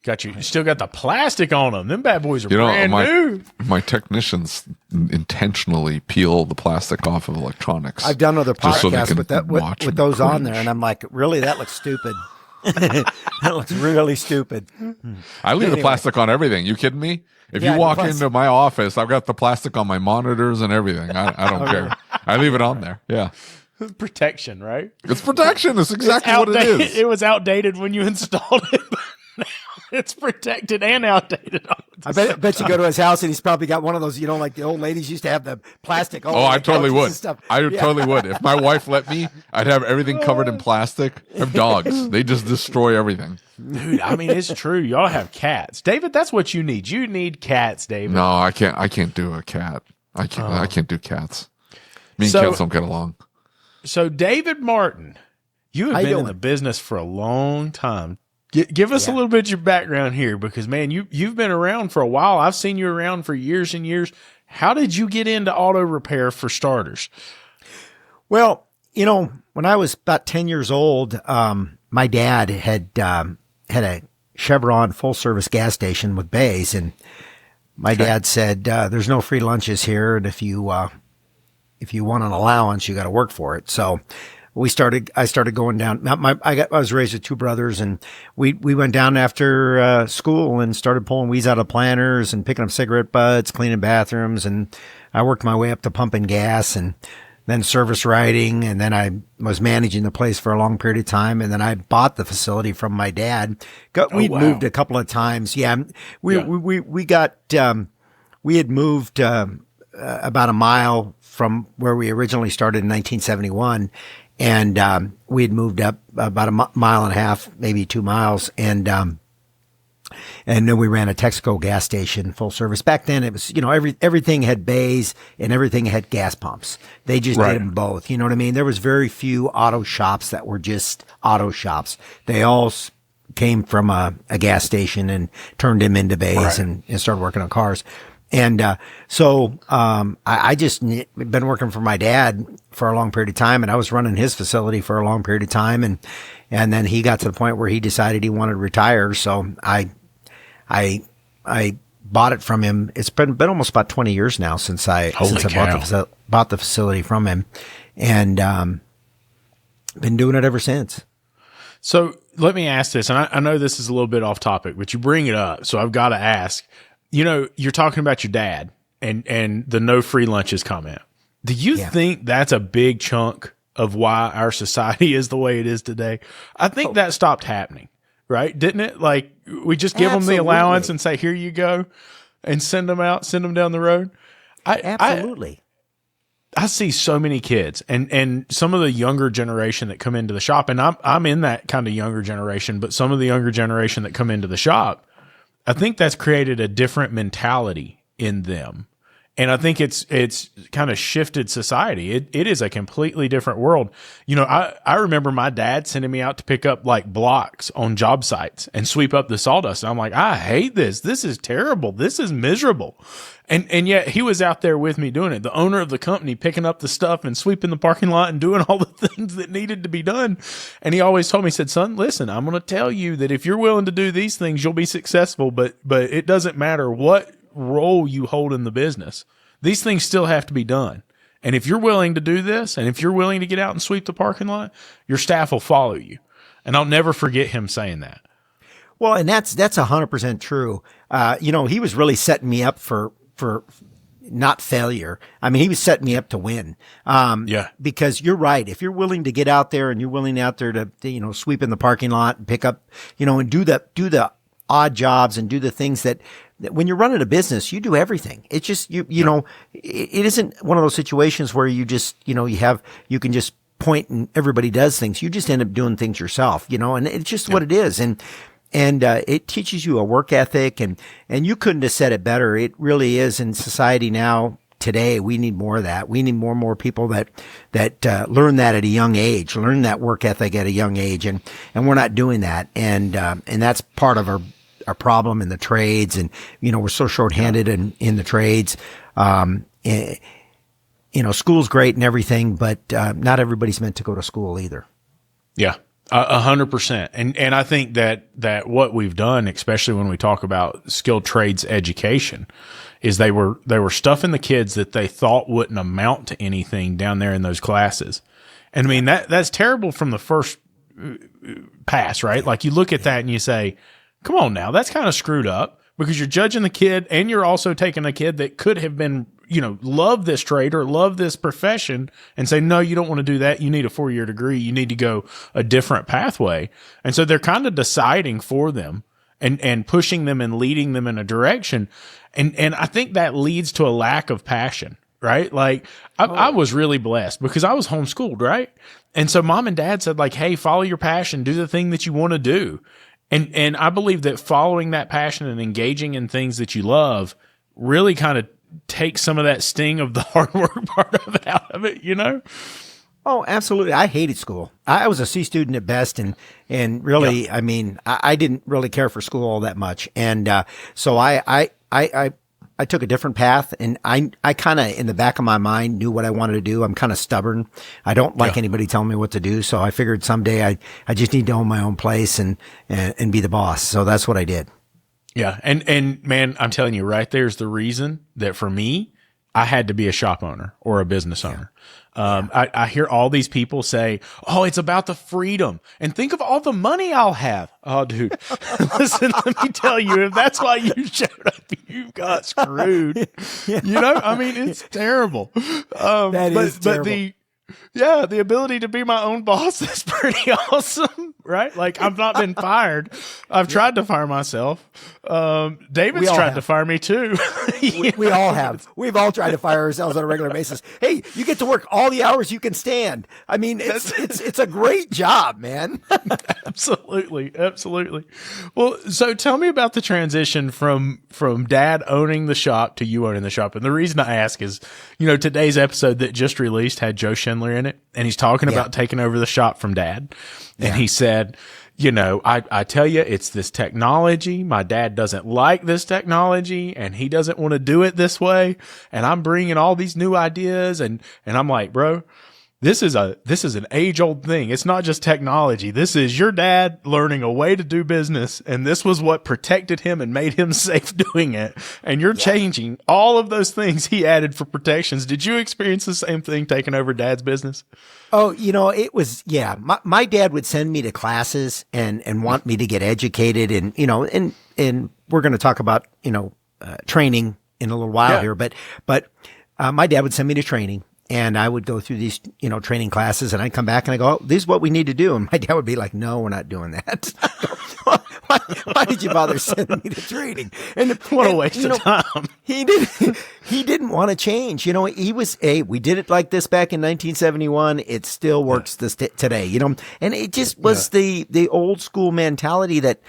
Got you. You still got the plastic on them. Them bad boys are brand new. My technicians intentionally peel the plastic off of electronics. I've done other podcasts so with those on there, and I'm like, really, that looks stupid. That looks really stupid. I leave the plastic on everything. You kidding me? If you walk into my office, I've got the plastic on my monitors and everything. I don't care. I leave it on there. Yeah. Protection, right? It's protection. It's exactly what it is. It was outdated when you installed it, but now it's protected and outdated. I bet you go to his house and he's probably got one of those, like the old ladies used to have the plastic. I totally would. Totally would. If my wife let me, I'd have everything covered in plastic. I have dogs. They just destroy everything. Dude, I mean, it's true. Y'all have cats. David, that's what you need. You need cats, David. No, I can't do a cat. I can't do cats. Me and cats don't get along. So, David Martin, you have been in the business for a long time. Give us a little bit of your background here, because, man, you've been around for a while. I've seen you around for years and years. How did you get into auto repair for starters? Well, when I was about 10 years old, my dad had a Chevron full-service gas station with bays, and my dad said, there's no free lunches here, and if you want an allowance, you got to work for it. So I started going down. I was raised with two brothers, and we went down after school and started pulling weeds out of planters and picking up cigarette butts, cleaning bathrooms. And I worked my way up to pumping gas and then service writing. And then I was managing the place for a long period of time. And then I bought the facility from my dad. We'd moved a couple of times. Yeah. We had moved, about a mile from where we originally started in 1971. And we had moved up about a mile and a half, maybe 2 miles. And then we ran a Texaco gas station, full service. Back then it was, everything had bays and everything had gas pumps. They just did them both. You know what I mean? There was very few auto shops that were just auto shops. They all came from a gas station and turned them into bays and started working on cars. And so I just been working for my dad for a long period of time, and I was running his facility for a long period of time, and then he got to the point where he decided he wanted to retire. So I bought it from him. It's been almost about 20 years now since I bought the facility from him, and been doing it ever since. So let me ask this, and I know this is a little bit off topic, but you bring it up, so I've got to ask. You're talking about your dad and the no free lunches comment. Do you think that's a big chunk of why our society is the way it is today? I think that stopped happening, right? Didn't it? Like, we just give them the allowance and say, here you go, and send them down the road. Absolutely. I see so many kids and some of the younger generation that come into the shop, and I'm in that kind of younger generation, but some of the younger generation that come into the shop, I think that's created a different mentality in them. And I think it's kind of shifted society. It is a completely different world. I remember my dad sending me out to pick up like blocks on job sites and sweep up the sawdust. And I'm like, I hate this. This is terrible. This is miserable. And yet he was out there with me doing it. The owner of the company picking up the stuff and sweeping the parking lot and doing all the things that needed to be done. And he always told me, he said, son, listen, I'm going to tell you that if you're willing to do these things, you'll be successful, but it doesn't matter what role you hold in the business. These things still have to be done. And if you're willing to do this, and if you're willing to get out and sweep the parking lot, your staff will follow you. And I'll never forget him saying that. Well, and that's 100% true. He was really setting me up for not failure. I mean, he was setting me up to win. Because you're right. If you're willing to get out there and you're willing out there to sweep in the parking lot and pick up, and do the odd jobs and do the things that when you're running a business, you do everything. It's just, it isn't one of those situations where you just, you can just point and everybody does things. You just end up doing things yourself, and it's just what it is. And it teaches you a work ethic and you couldn't have said it better. It really is in society now. Today, we need more of that. We need more and more people that learn that at a young age, learn that work ethic at a young age. And we're not doing that. And that's part of our problem in the trades. And, we're so shorthanded in the trades. School's great and everything, but not everybody's meant to go to school either. Yeah. 100%. And I think that what we've done, especially when we talk about skilled trades education, is they were stuffing the kids that they thought wouldn't amount to anything down there in those classes. And I mean, that's terrible from the first pass, right? Like you look at that and you say, come on now, that's kind of screwed up, because you're judging the kid and you're also taking a kid that could have been, love this trade or love this profession and say, no, you don't want to do that. You need a 4-year degree. You need to go a different pathway. And so they're kind of deciding for them and pushing them and leading them in a direction. And I think that leads to a lack of passion, right? Like I was really blessed because I was homeschooled, right? And so mom and dad said like, hey, follow your passion, do the thing that you want to do. And I believe that following that passion and engaging in things that you love really kind of takes some of that sting of the hard work part of it out of it, Oh, absolutely. I hated school. I was a C student at best, and really, I mean, I didn't really care for school all that much. And so I took a different path, and I kind of, in the back of my mind, knew what I wanted to do. I'm kind of stubborn. I don't like anybody telling me what to do. So I figured someday I just need to own my own place and be the boss. So that's what I did. Yeah. And man, I'm telling you, right there's the reason that for me, I had to be a shop owner or a business owner. I hear all these people say, oh, it's about the freedom, and think of all the money I'll have. Oh, dude, listen, let me tell you, if that's why you showed up, you got screwed. I mean, it's terrible. That is terrible. But the ability to be my own boss is pretty awesome, right? Like I've not been fired. I've tried to fire myself. David's tried to fire me too. We all have. We've all tried to fire ourselves on a regular basis. Hey, you get to work all the hours you can stand. I mean, it's a great job, man. Absolutely. Well, so tell me about the transition from dad owning the shop to you owning the shop. And the reason I ask is, today's episode that just released had Joe Schindler in it, and he's talking about taking over the shop from dad. And he said, I tell you, it's this technology. My dad doesn't like this technology, and he doesn't want to do it this way. And I'm bringing all these new ideas. And I'm like, bro, this is an age old thing. It's not just technology. This is your dad learning a way to do business. And this was what protected him and made him safe doing it. And you're changing all of those things he added for protections. Did you experience the same thing taking over dad's business? Oh, it was, my dad would send me to classes and want me to get educated, and we're going to talk about, training in a little while here, but my dad would send me to training. And I would go through these, training classes, and I'd come back and I go, oh, this is what we need to do. And my dad would be like, no, we're not doing that. why did you bother sending me to training? And what a waste of time. He didn't want to change. He was we did it like this back in 1971. It still works today, and it just was the old school mentality that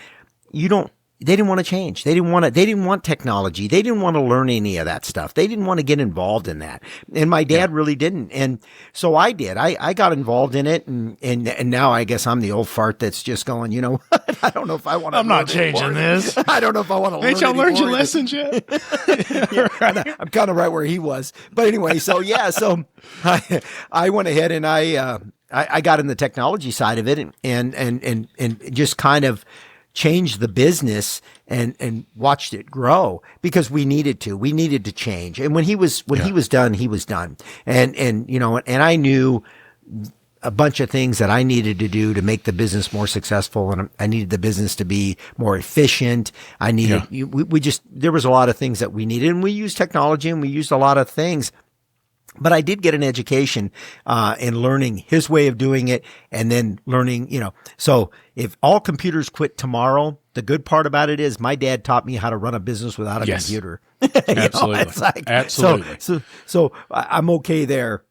they didn't want to change. They didn't want technology. They didn't want to learn any of that stuff. They didn't want to get involved in that. And my dad really didn't. And so I did. I got involved in it. And now I guess I'm the old fart that's just going, I don't know if I want to. I'm not changing this. I don't know if I want to learn. Ain't y'all learned your lessons yet? I'm kind of right where he was. But anyway, so I went ahead and I got in the technology side of it and just kind of changed the business and watched it grow because we needed to change. And when he was done, he was done. And I knew a bunch of things that I needed to do to make the business more successful. And I needed the business to be more efficient. I needed, there was a lot of things that we needed, and we used technology and we used a lot of things. But I did get an education in learning his way of doing it, and then learning, so if all computers quit tomorrow, the good part about it is my dad taught me how to run a business without a computer. Absolutely. Absolutely. So I'm okay there.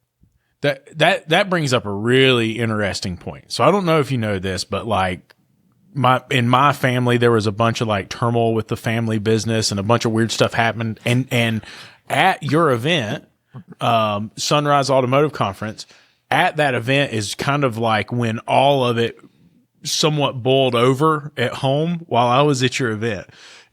That brings up a really interesting point. So I don't know if you know this, but like in my family, there was a bunch of like turmoil with the family business, and a bunch of weird stuff happened. And at your event, Sunrise Automotive Conference, at that event is kind of like when all of it somewhat boiled over at home while I was at your event.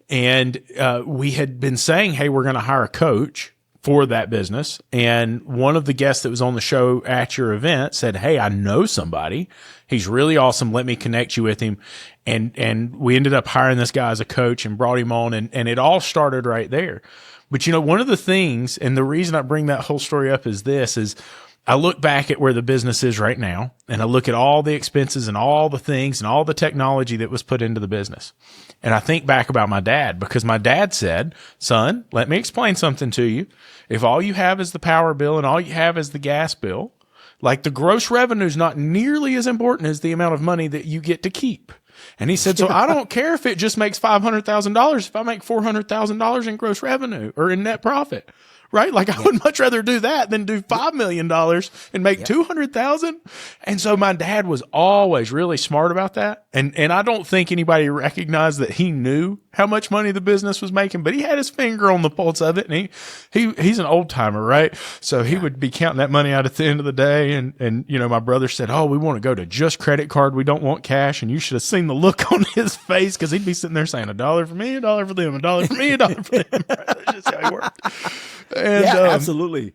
And we had been saying, hey, we're going to hire a coach for that business. And one of the guests that was on the show at your event said, "Hey, I know somebody. He's really awesome. Let me connect you with him." And we ended up hiring this guy as a coach and brought him on, and it all started right there. But one of the things, and the reason I bring that whole story up is I look back at where the business is right now, and I look at all the expenses and all the things and all the technology that was put into the business. And I think back about my dad, because my dad said, "Son, let me explain something to you. If all you have is the power bill and all you have is the gas bill, like the gross revenue is not nearly as important as the amount of money that you get to keep." And he said, "So I don't care if it just makes $500,000 if I make $400,000 in gross revenue or in net profit." Right? Like I would much rather do that than do $5 million and make 200,000. And so my dad was always really smart about that. And I don't think anybody recognized that he knew how much money the business was making, but he had his finger on the pulse of it. And he's an old timer, right? So he would be counting that money out at the end of the day. And my brother said, "Oh, we want to go to just credit card. We don't want cash." And you should have seen the look on his face, because he'd be sitting there saying, $1 for me, $1 for them, $1 for me, $1 for them. Right? That's just how he worked. And, absolutely.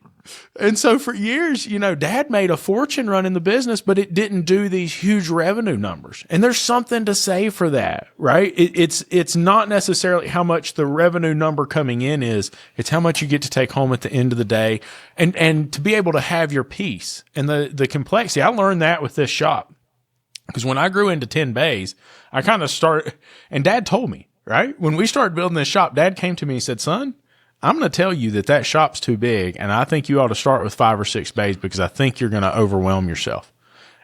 And so for years, Dad made a fortune running the business, but it didn't do these huge revenue numbers. And there's something to say for that, right? It's not necessarily how much the revenue number coming in is. It's how much you get to take home at the end of the day, and to be able to have your peace and the complexity. I learned that with this shop, because when I grew into 10 bays, I kind of started, and Dad told me, right? When we started building this shop, Dad came to me and said, "Son, I'm going to tell you that shop's too big, and I think you ought to start with 5 or 6 bays, because I think you're going to overwhelm yourself."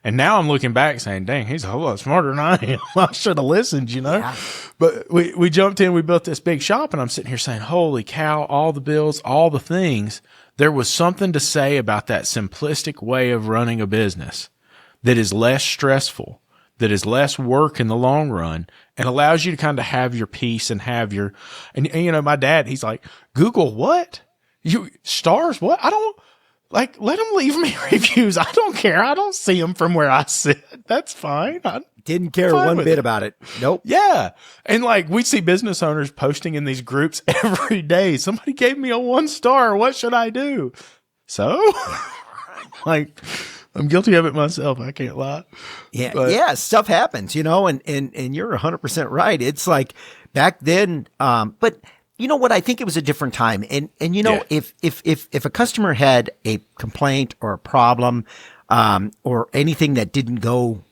And now I'm looking back saying, dang, he's a whole lot smarter than I am. I should have listened, Yeah. But we jumped in, we built this big shop, and I'm sitting here saying, holy cow, all the bills, all the things. There was something to say about that simplistic way of running a business that is less stressful, that is less work in the long run, and allows you to kind of have your peace and have your, and my dad, he's like, "Google what? You stars? What? I don't let them leave me reviews. I don't care. I don't see them from where I sit. That's fine." Didn't care one bit about it. Nope. Yeah. And we see business owners posting in these groups every day. "Somebody gave me a 1 star. What should I do?" So I'm guilty of it myself. I can't lie. Yeah. Stuff happens, and you're 100% right. It's like back then. But you know what? I think it was a different time. And if a customer had a complaint or a problem, or anything that didn't go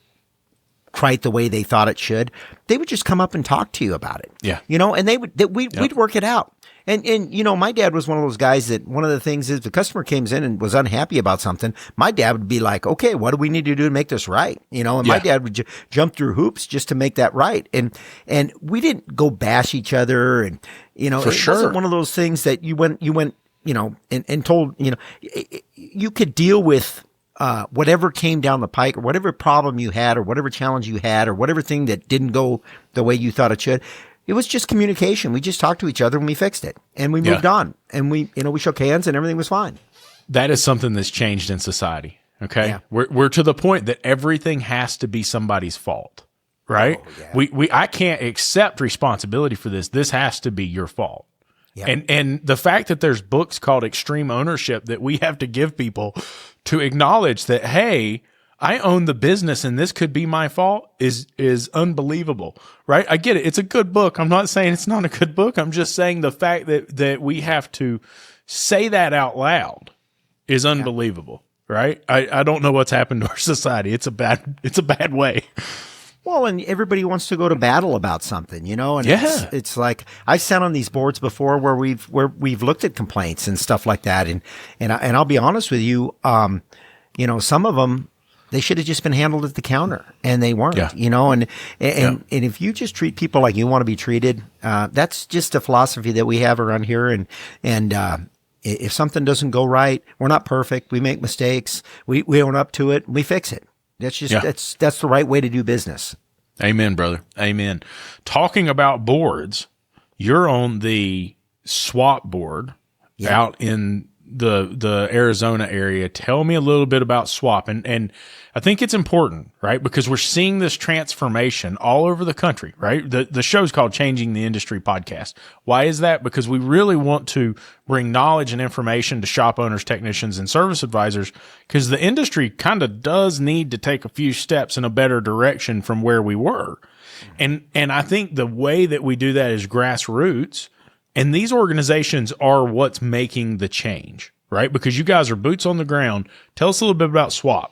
quite the way they thought it should, they would just come up and talk to you about it. Yeah. And we'd work it out. And my dad was one of those guys that one of the things is, if the customer came in and was unhappy about something, my dad would be like, "Okay, what do we need to do to make this right?" And my dad would jump through hoops just to make that right. And we didn't go bash each other. And, it wasn't one of those things that you went, and told, you could deal with, whatever came down the pike, or whatever problem you had, or whatever challenge you had, or whatever thing that didn't go the way you thought it should. It was just communication. We just talked to each other and we fixed it, and we moved on, and we shook hands and everything was fine. That is something that's changed in society. Okay. Yeah. We're to the point that everything has to be somebody's fault, right? Oh, yeah. I can't accept responsibility for this. This has to be your fault. Yeah. And the fact that there's books called Extreme Ownership that we have to give people to acknowledge that, hey, I own the business and this could be my fault is unbelievable, right? I get it. It's a good book. I'm not saying it's not a good book. I'm just saying the fact that we have to say that out loud is unbelievable, right? I don't know what's happened to our society. It's a bad way. Well, and everybody wants to go to battle about something, and it's like I've sat on these boards before where we've looked at complaints and stuff like that. And I'll be honest with you, some of them, they should have just been handled at the counter, and they weren't, and if you just treat people like you want to be treated, that's just a philosophy that we have around here. And if something doesn't go right, we're not perfect. We make mistakes. We own up to it. We fix it. That's just, that's the right way to do business. Amen, brother. Amen. Talking about boards, you're on the SWAT board out in the Arizona area. Tell me a little bit about swap. And I think it's important, right? Because we're seeing this transformation all over the country, right? The show's called Changing the Industry Podcast. Why is that? Because we really want to bring knowledge and information to shop owners, technicians, and service advisors, because the industry kind of does need to take a few steps in a better direction from where we were. And I think the way that we do that is grassroots. And these organizations are what's making the change, right? Because you guys are boots on the ground. Tell us a little bit about SWAP.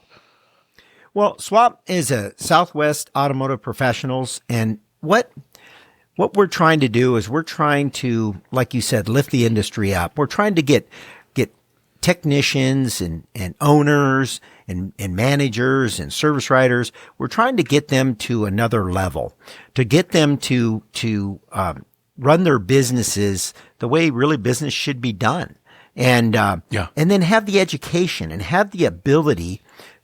Well, SWAP is a Southwest Automotive Professionals. And what we're trying to do is we're trying to, like you said, lift the industry up. We're trying to get technicians and owners and managers and service writers. We're trying to get them to another level, to get them to run their businesses the way really business should be done. And then have the education and have the ability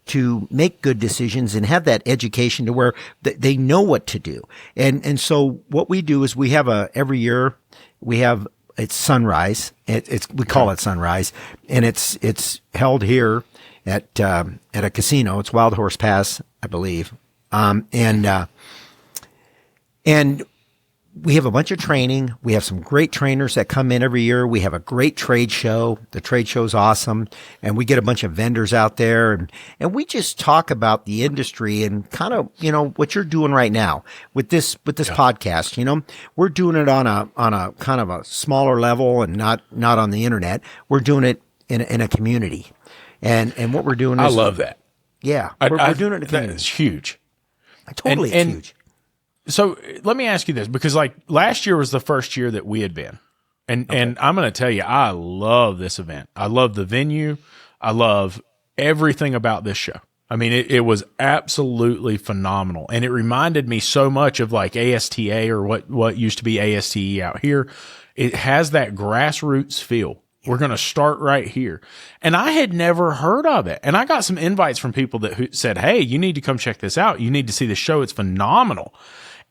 to make good decisions and have that education to where they know what to do. And so what we do is we have every year we have, it's Sunrise. We call it Sunrise, and it's held here at a casino. It's Wild Horse Pass, I believe. And we have a bunch of training. We have some great trainers that come in every year. We have a great trade show. The trade show is awesome. And we get a bunch of vendors out there and we just talk about the industry and kind of, what you're doing right now with this podcast. We're doing it on a kind of a smaller level and not on the internet. We're doing it in a community. And what we're doing is, I love that. Yeah. We're doing it in a community. It's huge. Totally. It's huge. So let me ask you this, because like last year was the first year that we had been, and I'm going to tell you, I love this event. I love the venue. I love everything about this show. I mean, it was absolutely phenomenal. And it reminded me so much of like ASTA or what used to be ASTE out here. It has that grassroots feel. We're going to start right here. And I had never heard of it. And I got some invites from people who said, hey, you need to come check this out. You need to see the show. It's phenomenal.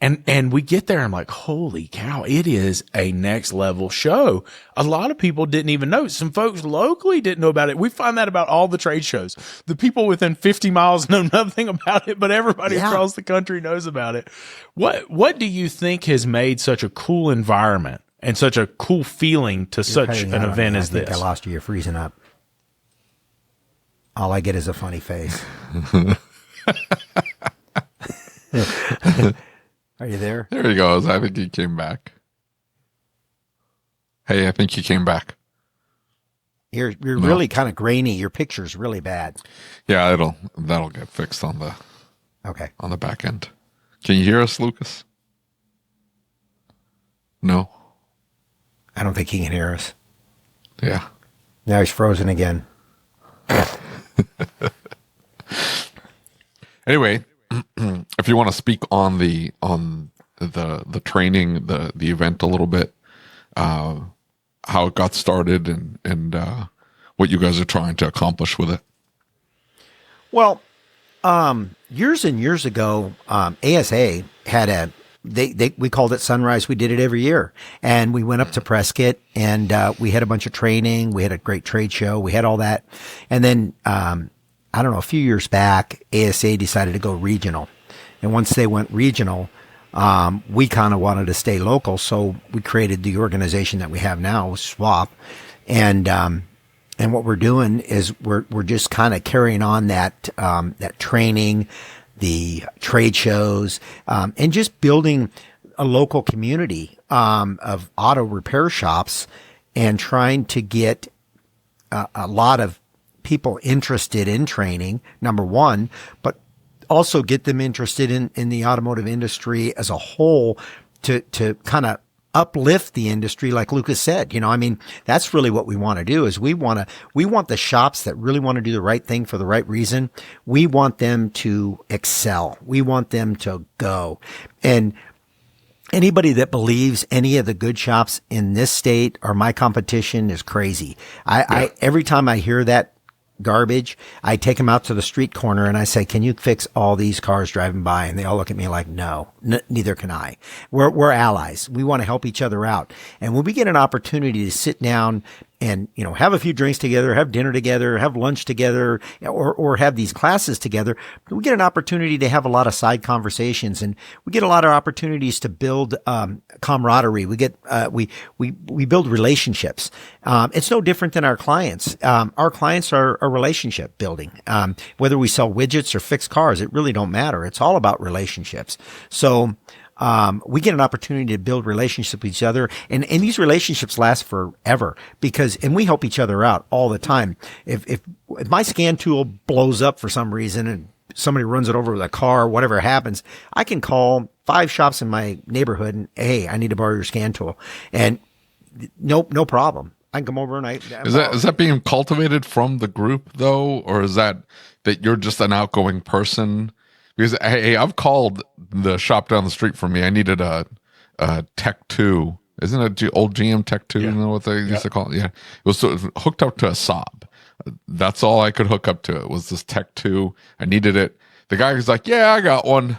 And we get there, I'm like, holy cow, it is a next level show. A lot of people didn't even know. Some folks locally didn't know about it. We find that about all the trade shows. The people within 50 miles know nothing about it, but everybody across the country knows about it. What do you think has made such a cool environment and such a cool feeling to such an event as this? I lost you. You're freezing up. All I get is a funny face. Are you there? There he goes. I think he came back. Hey, I think he came back. You're really kind of grainy. Your picture's really bad. Yeah, that'll get fixed on the back end. Can you hear us, Lucas? No. I don't think he can hear us. Yeah. Now he's frozen again. Anyway, if you want to speak on the training, the event a little bit, how it got started and what you guys are trying to accomplish with it. Well, years and years ago, ASA had we called it Sunrise. We did it every year, and we went up to Prescott and we had a bunch of training. We had a great trade show. We had all that, and then I don't know, a few years back, ASA decided to go regional. And once they went regional, we kind of wanted to stay local. So we created the organization that we have now, SWAP. And what we're doing is we're just kind of carrying on that training, the trade shows, and just building a local community, of auto repair shops and trying to get a lot of people interested in training, number one, but also get them interested in the automotive industry as a whole to kind of uplift the industry. Like Lucas said, that's really what we want to do is we want the shops that really want to do the right thing for the right reason. We want them to excel. We want them to go. And anybody that believes any of the good shops in this state are my competition is crazy. I every time I hear that garbage, I take them out to the street corner and I say, can you fix all these cars driving by? And they all look at me like, no, neither can I. We're allies. We want to help each other out. And when we get an opportunity to sit down and, you know, have a few drinks together, have dinner together, have lunch together, or have these classes together, we get an opportunity to have a lot of side conversations, and we get a lot of opportunities to build, camaraderie. We get, we build relationships. It's no different than our clients. Our clients are a relationship building. Whether we sell widgets or fix cars, it really don't matter. It's all about relationships. So, we get an opportunity to build relationships with each other, and these relationships last forever and we help each other out all the time. If my scan tool blows up for some reason and somebody runs it over with a car, whatever happens, I can call 5 shops in my neighborhood and, hey, I need to borrow your scan tool. And no problem. I can come over and is that being cultivated from the group though? Or is that you're just an outgoing person? Because, hey, I've called the shop down the street from me. I needed a Tech 2. Isn't it old GM Tech 2? Yeah. You know what they used to call it? Yeah. It was hooked up to a Saab. That's all I could hook up to. It was this Tech 2. I needed it. The guy was like, yeah, I got one.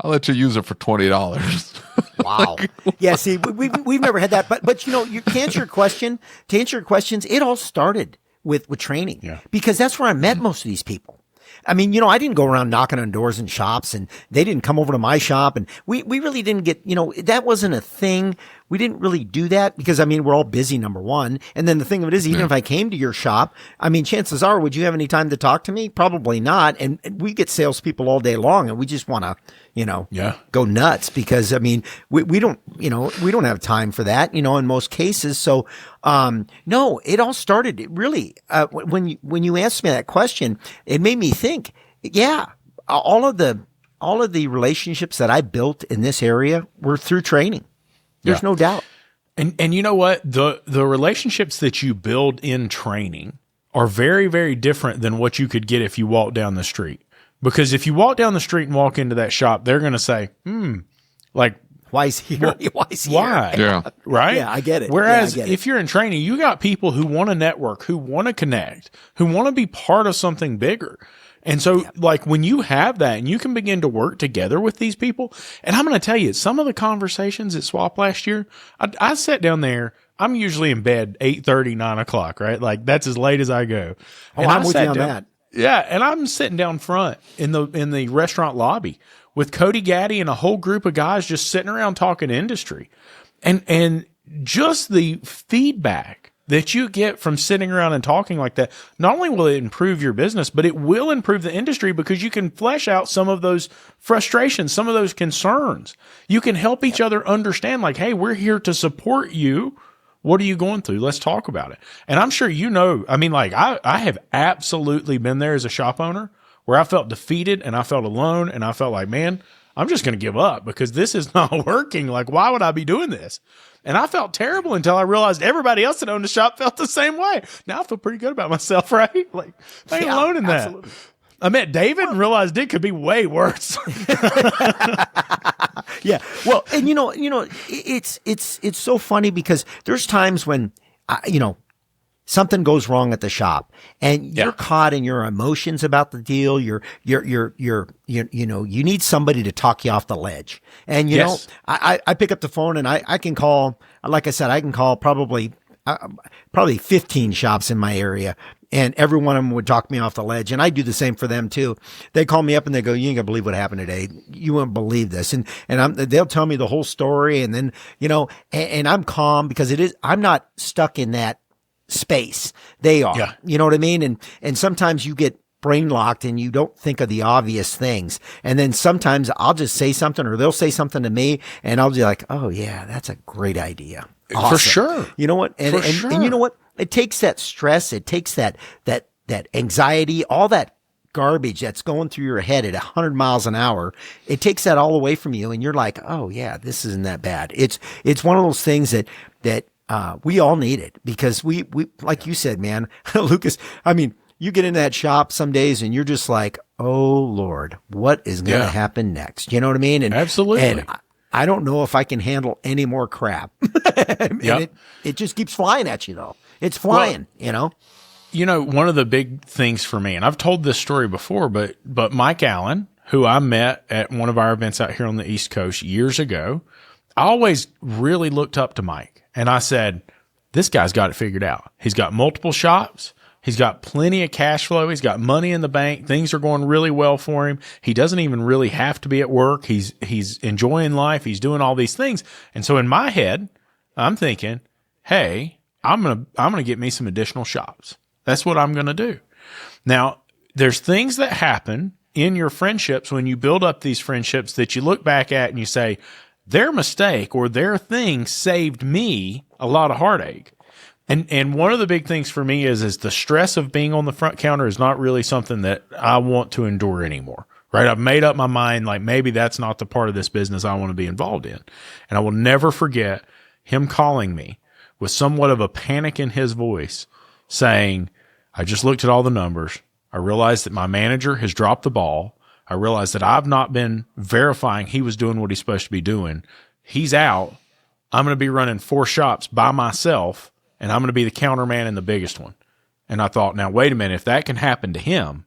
I'll let you use it for $20. Wow. Yeah, see, we've never had that. But you know, to answer your questions, it all started with training. Yeah. Because that's where I met most of these people. I mean, you know, I didn't go around knocking on doors in shops, and they didn't come over to my shop, and we really didn't get, you know, that wasn't a thing. We didn't really do that because, I mean, we're all busy, number one. And then the thing of it is, even if I came to your shop, I mean, chances are, would you have any time to talk to me? Probably not. And we get salespeople all day long, and we just want to, you know, go nuts because, I mean, we don't, you know, we don't have time for that, you know, in most cases. So, no, it all started really, when you asked me that question, it made me think, all of the relationships that I built in this area were through training. There's no doubt. And you know what? The relationships that you build in training are very, very different than what you could get if you walk down the street. Because if you walk down the street and walk into that shop, they're going to say, like, why is he here? Why is he why? Here? Yeah. Right? Yeah, I get it. Whereas if you're in training, you got people who want to network, who want to connect, who want to be part of something bigger. And so, like, when you have that and you can begin to work together with these people, and I'm going to tell you, some of the conversations at Swap last year, I sat down there. I'm usually in bed 8:30, 9 o'clock, right? Like, that's as late as I go. And I'm with you on that. Yeah, and I'm sitting down front in the restaurant lobby with Cody Gaddy and a whole group of guys just sitting around talking industry. And just the feedback that you get from sitting around and talking like that, not only will it improve your business, but it will improve the industry because you can flesh out some of those frustrations, some of those concerns. You can help each other understand, like, hey, we're here to support you. What are you going through? Let's talk about it. And I'm sure you know, I mean, like, I have absolutely been there as a shop owner where I felt defeated and I felt alone and I felt like, man, I'm just going to give up because this is not working. Like, why would I be doing this? And I felt terrible until I realized everybody else that owned the shop felt the same way. Now I feel pretty good about myself, right? Like, I ain't alone in that. Absolutely. I met David and realized it could be way worse. Yeah. Well, and you know, it's so funny because there's times when, you know, something goes wrong at the shop and you're caught in your emotions about the deal. You know, you need somebody to talk you off the ledge. And, you know, I pick up the phone and I can call, like I said, I can call probably 15 shops in my area. And every one of them would talk me off the ledge. And I do the same for them too. They call me up and they go, you ain't gonna believe what happened today. You won't believe this. And they'll tell me the whole story. And then, you know, and I'm calm because I'm not stuck in that space. They are, you know what I mean? And sometimes you get brain locked and you don't think of the obvious things. And then sometimes I'll just say something or they'll say something to me and I'll be like, oh yeah, that's a great idea. Awesome. For sure. You know what? And you know what? It takes that stress. It takes that anxiety, all that garbage that's going through your head at 100 miles an hour. It takes that all away from you. And you're like, oh yeah, this isn't that bad. It's one of those things that we all need it because we, like you said, man, Lucas, I mean, you get into that shop some days and you're just like, oh Lord, what is going to happen next? You know what I mean? And absolutely. And I don't know if I can handle any more crap. And it just keeps flying at you though. It's flying, you know? You know, one of the big things for me, and I've told this story before, but Mike Allen, who I met at one of our events out here on the East Coast years ago, I always really looked up to Mike. And I said, this guy's got it figured out. He's got multiple shops. He's got plenty of cash flow. He's got money in the bank. Things are going really well for him. He doesn't even really have to be at work. He's enjoying life. He's doing all these things. And so in my head, I'm thinking, hey, I'm going to get me some additional shops. That's what I'm going to do. Now, there's things that happen in your friendships when you build up these friendships that you look back at and you say, their mistake or their thing saved me a lot of heartache. And one of the big things for me is the stress of being on the front counter is not really something that I want to endure anymore, right? I've made up my mind, like maybe that's not the part of this business I want to be involved in. And I will never forget him calling me with somewhat of a panic in his voice saying, I just looked at all the numbers. I realized that my manager has dropped the ball. I realized that I've not been verifying he was doing what he's supposed to be doing. He's out. I'm going to be running 4 shops by myself. And I'm going to be the counterman in the biggest one. And I thought, now, wait a minute. If that can happen to him,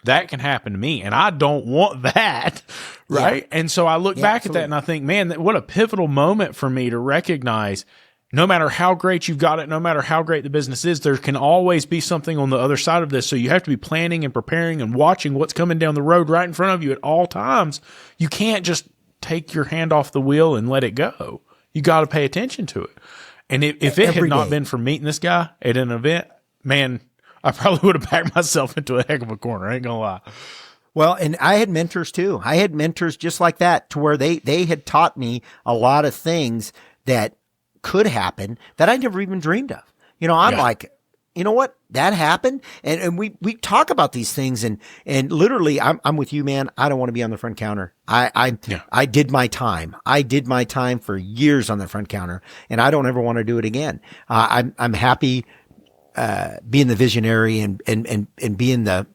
that can happen to me. And I don't want that, right? Yeah. And so I look back at that and I think, man, what a pivotal moment for me to recognize no matter how great you've got it, no matter how great the business is, there can always be something on the other side of this. So you have to be planning and preparing and watching what's coming down the road right in front of you at all times. You can't just take your hand off the wheel and let it go. You got to pay attention to it. And if it had not been for meeting this guy at an event, man, I probably would have backed myself into a heck of a corner. I ain't gonna lie. Well, and I had mentors too. I had mentors just like that to where they had taught me a lot of things that could happen that I never even dreamed of. You know, I'm like, you know what? That happened. And we talk about these things and literally I'm with you, man. I don't want to be on the front counter. I did my time. I did my time for years on the front counter and I don't ever want to do it again. I'm happy, being the visionary and being the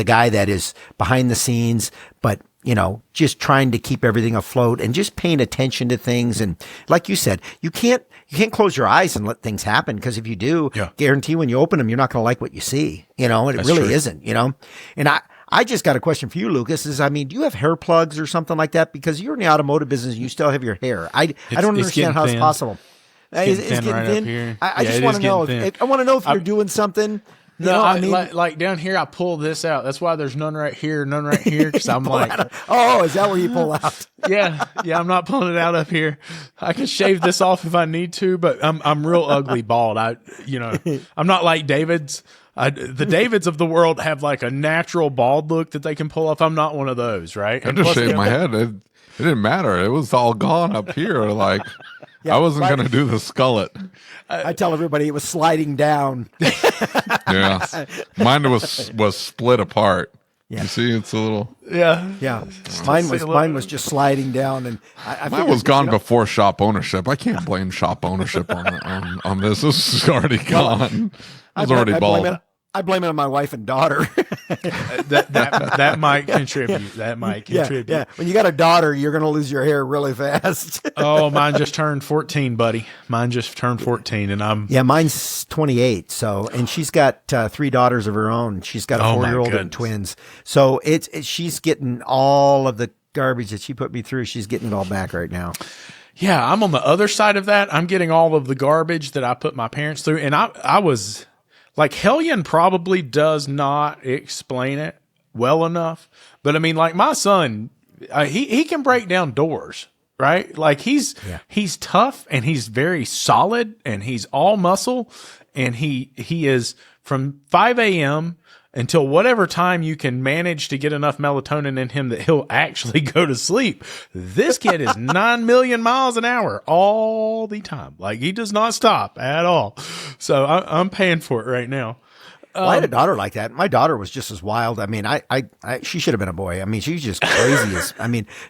guy that is behind the scenes, but you know, just trying to keep everything afloat and just paying attention to things. And like you said, you can't close your eyes and let things happen. Cause if you do, guarantee when you open them, you're not going to like what you see, you know, and it really isn't, you know, and I just got a question for you, Lucas, is, I mean, do you have hair plugs or something like that? Because you're in the automotive business and you still have your hair. I don't understand how it's possible. It's getting right thin. Up here. I just want to know I want to know if you're doing something. No, I mean, like down here, I pull this out. That's why there's none right here, none right here. Because I'm like, is that where you pull out? yeah, I'm not pulling it out up here. I can shave this off if I need to, but I'm real ugly bald. I'm not like David's. The Davids of the world have like a natural bald look that they can pull off. I'm not one of those, right? I just shaved my head. It didn't matter. It was all gone up here. Like I wasn't going to do the skullet. I tell everybody it was sliding down. Yeah, mine was split apart. Yeah. You see, it's a little. Yeah. Mine was just sliding down, and mine was gone before shop ownership. I can't blame shop ownership on this. This is already gone. It was already bald. I blame it on my wife and daughter. that might contribute. That might contribute. Yeah. When you got a daughter, you're going to lose your hair really fast. Oh, mine just turned 14, buddy. Mine just turned 14, and mine's 28. So, and she's got 3 daughters of her own. She's got a 4-year-old and twins. So she's getting all of the garbage that she put me through. She's getting it all back right now. Yeah, I'm on the other side of that. I'm getting all of the garbage that I put my parents through, and I was. Like, Hellion probably does not explain it well enough. But, I mean, like, my son, he can break down doors, right? Like, he's tough, and he's very solid, and he's all muscle. And he is from 5 a.m. until whatever time you can manage to get enough melatonin in him that he'll actually go to sleep. This kid is 9 million miles an hour all the time. Like, he does not stop at all. So I'm paying for it right now. I had a daughter like that. My daughter was just as wild. I mean, she should have been a boy. I mean, she's just crazy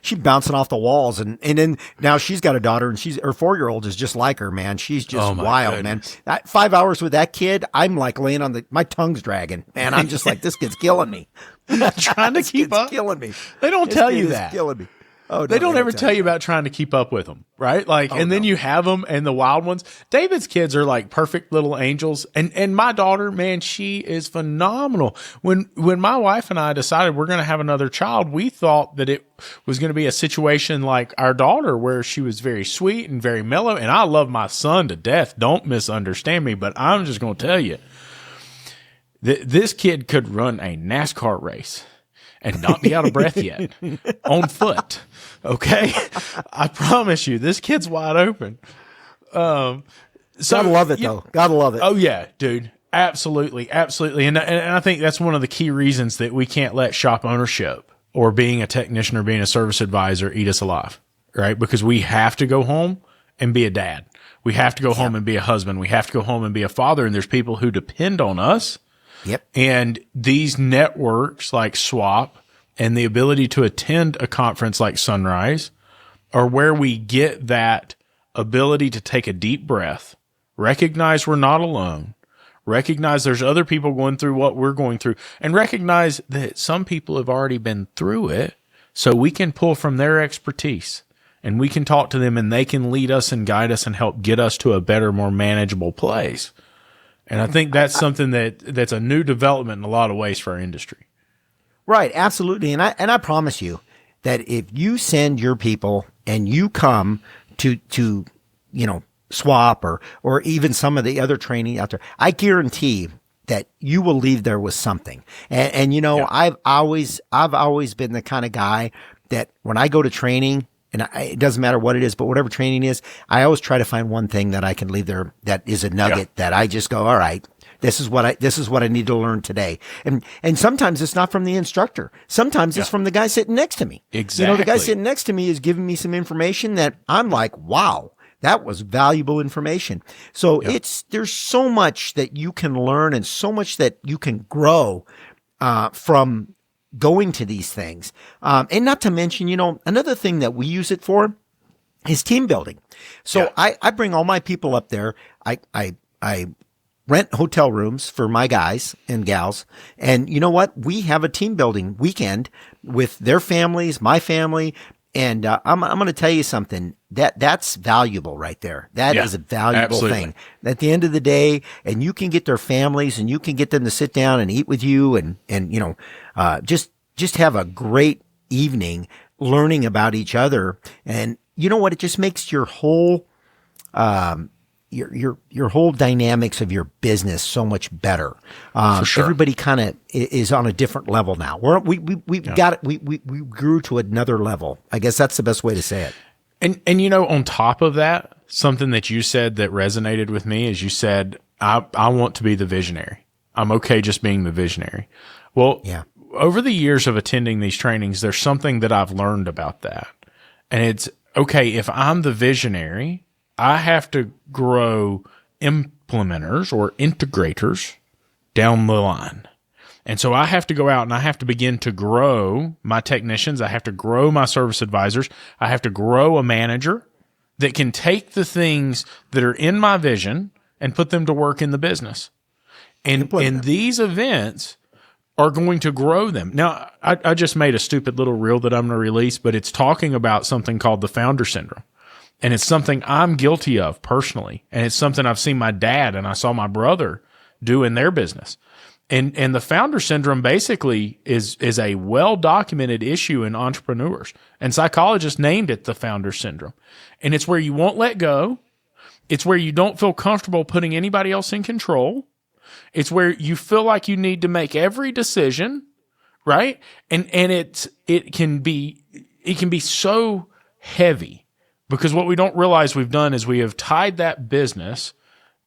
she's bouncing off the walls and then now she's got a daughter and her 4-year-old is just like her, man. She's just wild, goodness. Man. 5 hours with that kid, I'm like laying on my tongue's dragging, man. I'm just like, this kid's killing me. Trying to keep up. Killing me. They don't tell you that. Killing me. Oh, no, they don't ever tell you about trying to keep up with them, right? Like, and then you have them and the wild ones. David's kids are like perfect little angels. And my daughter, man, she is phenomenal. When my wife and I decided we're going to have another child, we thought that it was going to be a situation like our daughter where she was very sweet and very mellow. And I love my son to death. Don't misunderstand me, but I'm just going to tell you that this kid could run a NASCAR race and not be out of breath yet on foot. Okay. I promise you, this kid's wide open. So gotta love it though. Gotta love it. Oh yeah, dude. Absolutely. Absolutely. And I think that's one of the key reasons that we can't let shop ownership or being a technician or being a service advisor eat us alive, right? Because we have to go home and be a dad. We have to go home and be a husband. We have to go home and be a father. And there's people who depend on us. Yep. And these networks like Swap and the ability to attend a conference like Sunrise are where we get that ability to take a deep breath, recognize we're not alone, recognize there's other people going through what we're going through, and recognize that some people have already been through it. So we can pull from their expertise and we can talk to them and they can lead us and guide us and help get us to a better, more manageable place. And I think that's something that's a new development in a lot of ways for our industry. Right, absolutely. And I promise you that if you send your people and you come to Swap or even some of the other training out there, I guarantee that you will leave there with something. And I've always been the kind of guy that when I go to training, and it doesn't matter what it is, but whatever training is, I always try to find one thing that I can leave there that is a nugget that I just go, all right, this is what I need to learn today. And sometimes it's not from the instructor. Sometimes it's from the guy sitting next to me. Exactly. The guy sitting next to me is giving me some information that I'm like, wow, that was valuable information. So there's so much that you can learn and so much that you can grow, from going to these things. And not to mention, another thing that we use it for is team building. So I bring all my people up there. I rent hotel rooms for my guys and gals. And you know what? We have a team building weekend with their families, my family. And I'm going to tell you something that's valuable right there. That is a valuable thing. At the end of the day, and you can get their families and you can get them to sit down and eat with you and just have a great evening learning about each other. And you know what? It just makes your whole your whole dynamics of your business so much better. For sure. Everybody kind of is on a different level now. We grew to another level. I guess that's the best way to say it. And on top of that, something that you said that resonated with me is you said, I want to be the visionary. I'm okay just being the visionary. Well, over the years of attending these trainings, there's something that I've learned about that. And it's okay, if I'm the visionary, I have to grow implementers or integrators down the line. And so I have to go out and I have to begin to grow my technicians. I have to grow my service advisors. I have to grow a manager that can take the things that are in my vision and put them to work in the business. And these events are going to grow them. Now, I just made a stupid little reel that I'm going to release, but it's talking about something called the founder syndrome. And it's something I'm guilty of personally. And it's something I've seen my dad and I saw my brother do in their business. And the founder syndrome basically is a well-documented issue in entrepreneurs. And psychologists named it the founder syndrome. And it's where you won't let go. It's where you don't feel comfortable putting anybody else in control. It's where you feel like you need to make every decision, right? And it can be so heavy because what we don't realize we've done is we have tied that business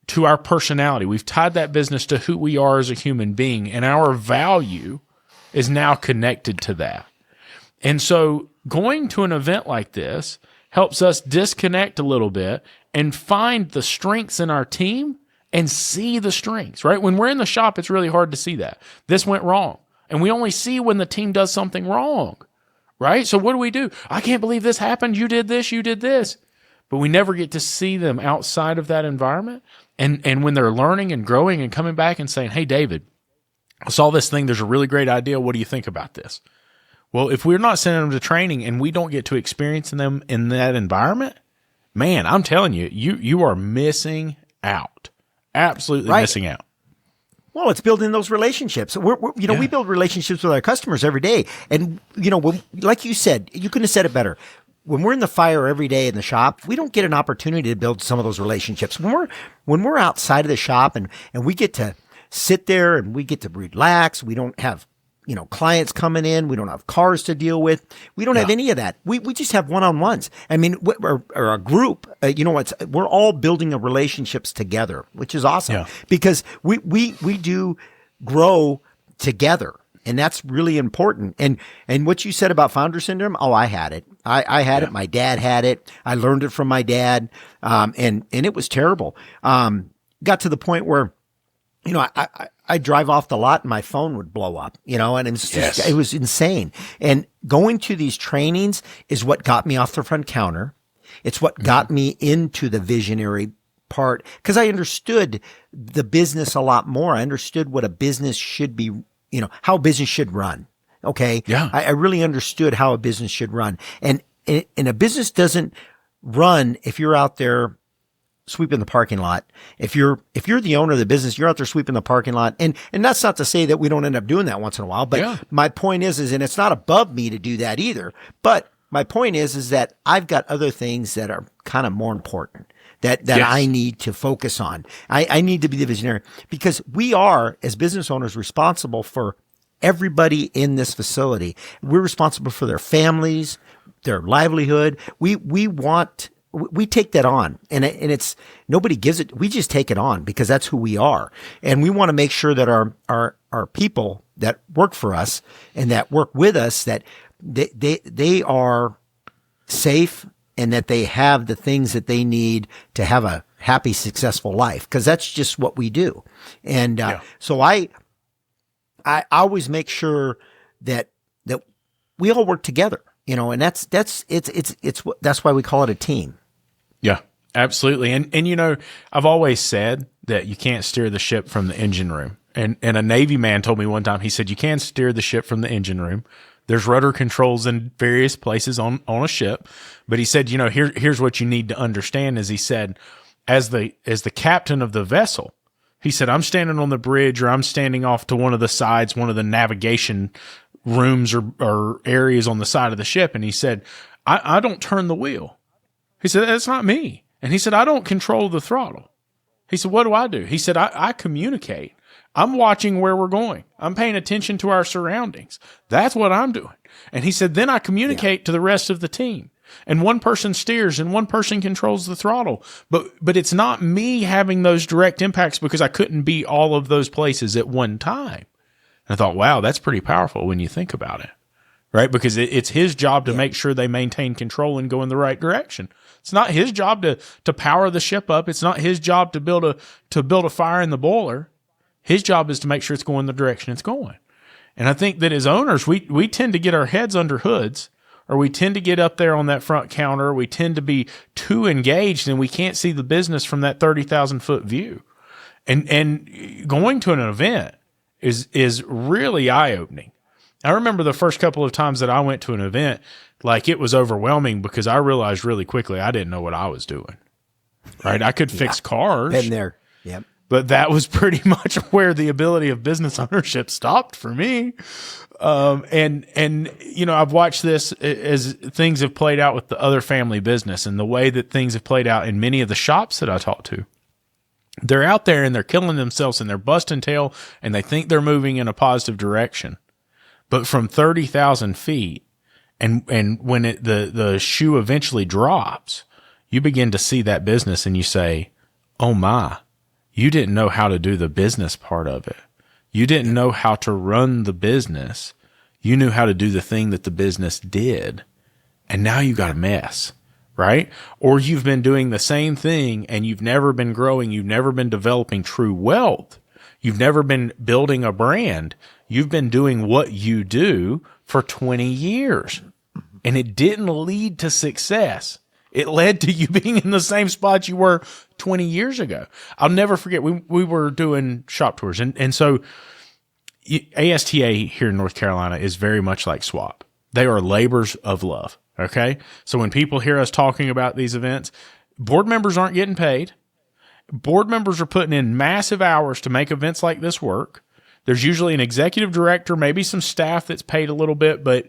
to our personality. We've tied that business to who we are as a human being, and our value is now connected to that. And so going to an event like this helps us disconnect a little bit and find the strengths in our team and see the strengths, right? When we're in the shop, it's really hard to see that. This went wrong. And we only see when the team does something wrong, right? So what do? I can't believe this happened. You did this, you did this. But we never get to see them outside of that environment. And when they're learning and growing and coming back and saying, hey, David, I saw this thing. There's a really great idea. What do you think about this? Well, if we're not sending them to training and we don't get to experience them in that environment, man, I'm telling you, you are missing out. Absolutely missing out. Well, it's building those relationships. We build relationships with our customers every day. And, like you said, you couldn't have said it better. When we're in the fire every day in the shop, we don't get an opportunity to build some of those relationships. When we're outside of the shop and we get to sit there and we get to relax, we don't have clients coming in. We don't have cars to deal with. We don't have any of that. We just have one-on-ones. I mean, or a group, we're all building relationships together, which is awesome because we do grow together. And that's really important. And what you said about founder syndrome, I had it. I had it. My dad had it. I learned it from my dad. And it was terrible. Got to the point where, I drive off the lot and my phone would blow up, and it was insane. And going to these trainings is what got me off the front counter. It's what got me into the visionary part because I understood the business a lot more. I understood what a business should be, how a business should run. Okay. Yeah. I really understood how a business should run. And a business doesn't run if you're out there sweeping the parking lot. If you're the owner of the business, you're out there sweeping the parking lot. And that's not to say that we don't end up doing that once in a while, but my point is, and it's not above me to do that either. But my point is that I've got other things that are kind of more important that I need to focus on. I need to be the visionary because we are, as business owners, responsible for everybody in this facility. We're responsible for their families, their livelihood. We take that on and it's nobody gives it. We just take it on because that's who we are. And we want to make sure that our people that work for us and that work with us, that they are safe and that they have the things that they need to have a happy, successful life. Cause that's just what we do. And, so I always make sure that we all work together, and that's why we call it a team. Yeah, absolutely. And I've always said that you can't steer the ship from the engine room. And a Navy man told me one time, he said, you can steer the ship from the engine room. There's rudder controls in various places on a ship. But he said, here's what you need to understand is he said, as the captain of the vessel, he said, I'm standing on the bridge or I'm standing off to one of the sides, one of the navigation rooms or areas on the side of the ship. And he said, I don't turn the wheel. He said, that's not me. And he said, I don't control the throttle. He said, what do? He said, I communicate. I'm watching where we're going. I'm paying attention to our surroundings. That's what I'm doing. And he said, then I communicate to the rest of the team. And one person steers and one person controls the throttle. But it's not me having those direct impacts because I couldn't be all of those places at one time. And I thought, wow, that's pretty powerful when you think about it. Right? Because it's his job to make sure they maintain control and go in the right direction. It's not his job to power the ship up. It's not his job to build a fire in the boiler. His job is to make sure it's going the direction it's going. And I think that as owners, we tend to get our heads under hoods, or we tend to get up there on that front counter. We tend to be too engaged and we can't see the business from that 30,000-foot view. And going to an event is really eye-opening. I remember the first couple of times that I went to an event, like it was overwhelming because I realized really quickly I didn't know what I was doing. Right? I could fix cars. Been there. Yep. But that was pretty much where the ability of business ownership stopped for me. I've watched this as things have played out with the other family business and the way that things have played out in many of the shops that I talk to. They're out there and they're killing themselves and they're busting tail and they think they're moving in a positive direction. But from 30,000 feet and when the shoe eventually drops, you begin to see that business and you say, oh my, you didn't know how to do the business part of it. You didn't know how to run the business. You knew how to do the thing that the business did. And now you got a mess, right? Or you've been doing the same thing and you've never been growing. You've never been developing true wealth. You've never been building a brand. You've been doing what you do for 20 years. And it didn't lead to success. It led to you being in the same spot you were 20 years ago. I'll never forget, we were doing shop tours. And so ASTA here in North Carolina is very much like SWAP. They are labors of love. Okay. So when people hear us talking about these events, board members aren't getting paid. Board members are putting in massive hours to make events like this work. There's usually an executive director, maybe some staff that's paid a little bit, but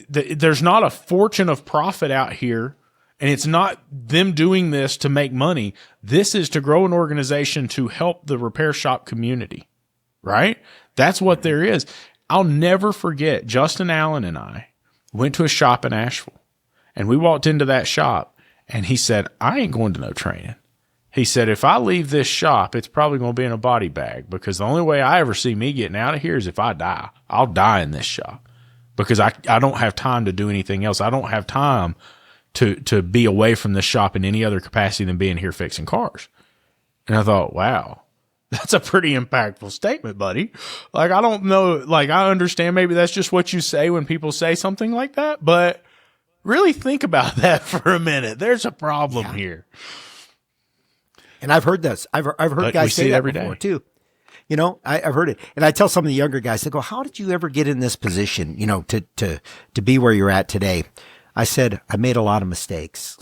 there's not a fortune of profit out here. And it's not them doing this to make money. This is to grow an organization to help the repair shop community, right? That's what there is. I'll never forget, Justin Allen and I went to a shop in Asheville, and we walked into that shop, and he said, I ain't going to no training. He said, if I leave this shop, it's probably going to be in a body bag, because the only way I ever see me getting out of here is if I die. I'll die in this shop because I don't have time to do anything else. I don't have time to be away from this shop in any other capacity than being here fixing cars. And I thought, wow, that's a pretty impactful statement, buddy. Like, I don't know, like, I understand maybe that's just what you say when people say something like that, but really think about that for a minute. There's a problem here. And I've heard this. I've heard guys say that every before too. You know, I've heard it. And I tell some of the younger guys, they go, how did you ever get in this position, you know, to be where you're at today? I said, I made a lot of mistakes.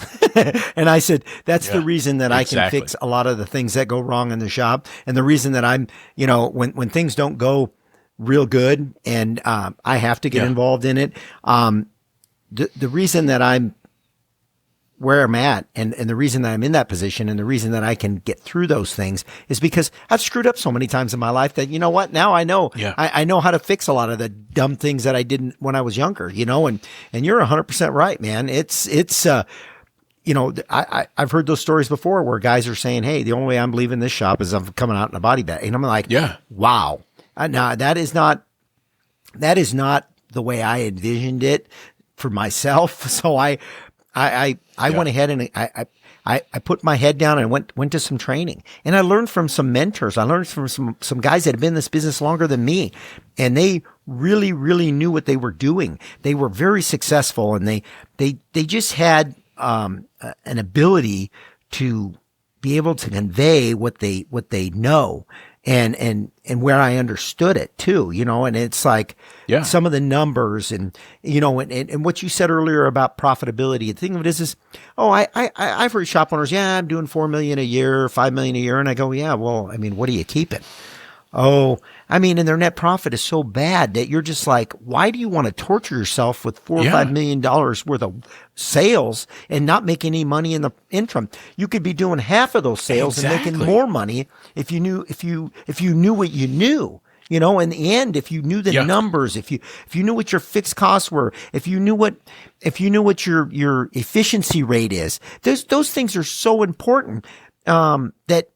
And I said, that's the reason that I can fix a lot of the things that go wrong in the shop. And the reason that I'm, you know, when things don't go real good and I have to get involved in it, the reason that I'm where I'm at and the reason that I'm in that position and the reason that I can get through those things is because I've screwed up so many times in my life that, you know what, now I know, I know how to fix a lot of the dumb things that I didn't when I was younger, you know, and you're 100% right, man. It's you know, I've heard those stories before where guys are saying, hey, the only way I'm leaving this shop is I'm coming out in a body bag. And I'm like, wow. Now that is not the way I envisioned it for myself. So I went ahead and I put my head down and went to some training, and I learned from some mentors. I learned from some guys that have been in this business longer than me, and they really, really knew what they were doing. They were very successful, and they just had an ability to be able to convey what they know. And where I understood it too, you know, and it's like some of the numbers and, you know, and what you said earlier about profitability. The thing of it is, I've heard shop owners, I'm doing 4 million a year, 5 million a year. And I go, well, I mean, what are you keeping? Oh, I mean, and their net profit is so bad that you're just like, why do you want to torture yourself with $4 or $5 million worth of sales and not make any money in the interim? You could be doing half of those sales and making more money if you knew what you knew. You know, in the end, if you knew the numbers, if you knew what your fixed costs were, if you knew what your efficiency rate is, those things are so important that.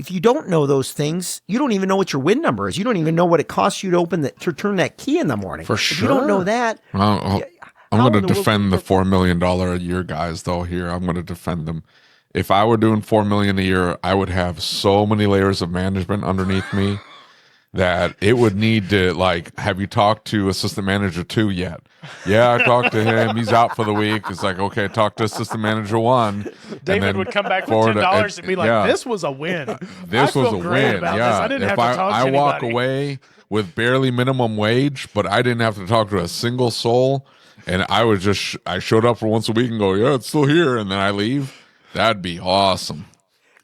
If you don't know those things, you don't even know what your win number is. You don't even know what it costs you to turn that key in the morning. For sure. If you don't know that. Well, I'm going to defend the $4 million a year guys, though, here. I'm going to defend them. If I were doing $4 million a year, I would have so many layers of management underneath me that it would need to, like, have you talked to assistant manager 2 yet? Yeah, I talked to him. He's out for the week. It's like, okay, talk to assistant manager 1. David would come back with $10 and be like, this was a win. This was a win. Yeah. I didn't have to talk to anybody. I walk away with barely minimum wage, but I didn't have to talk to a single soul. And I showed up for once a week and go, yeah, it's still here. And then I leave. That'd be awesome.